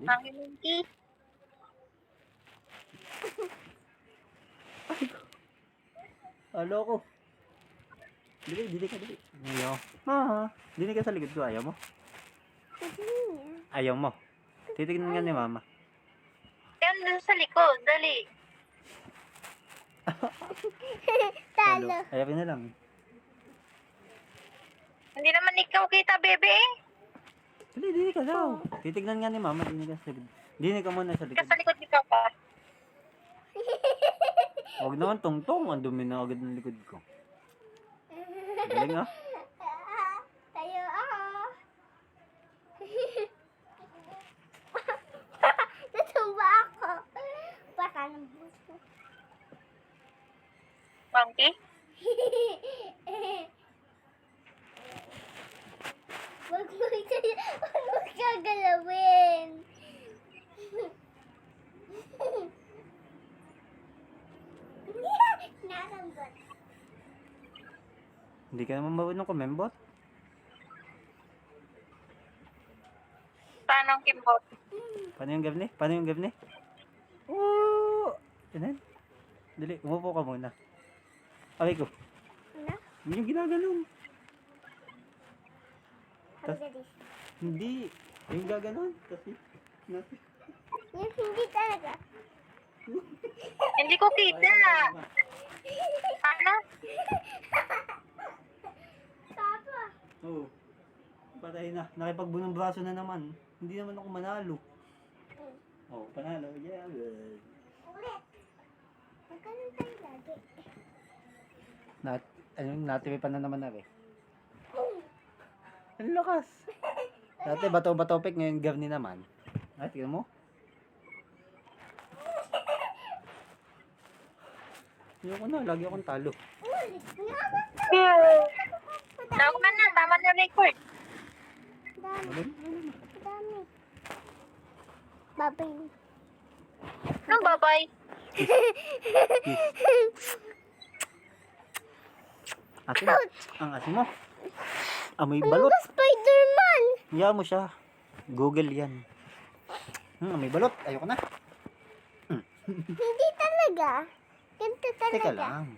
Hangin Minky. Alo ko. Dili ka, dili. Ayaw. Dili ka sa likod ko, ayaw mo? Ayaw mo. Titignan nga ni mama. Yan doon sa likod, dali. Talo. Ayaw na lang. Hindi naman ikaw kita, bebe. Dili ka daw. Titignan nga ni mama, dili ka sa likod. Dili ka muna sa likod. Sa likod ikaw pa. Huwag naman tungtong, ang dumi na agad ng likod ko. Galing ah. Tayo ako. Natumba ako. Baka ng buso. Monkey? Wag mo gagalawin. Nakambot. Hindi ka naman marunong kumembot. Paano ang kimbot? Paano yung gavne? Paano yung gavne? Oo! Yan. Dali, umupo ka muna. Okay ko. Ano? Hindi yung ginagalong. Ang galis. Hindi. Yung gaganon. Kasi, natin. Yung hindi talaga. Hindi ko kita. Paano? Papa. Oo. Patay na. Nakipagbunong braso na naman. Hindi naman ako manalo. Oh, panalo. Yeah, good. Ulit. Magkaroon tayo lagi. Natiwi pa na naman na eh. Ang lakas. Dati bato-batopik, ngayon gavni naman. Ay, tingnan mo. Ayoko na, lagi akong talo. Ulit. Tawag man na, tama na record. Dami. Dami. Babay. Anong babay? Asin, ang asin mo. Amoy balot. Spider-Man. Hiya mo siya. Google yan. Amoy balot. Ayoko na. Hindi talaga. Ganito talaga. Teka lang.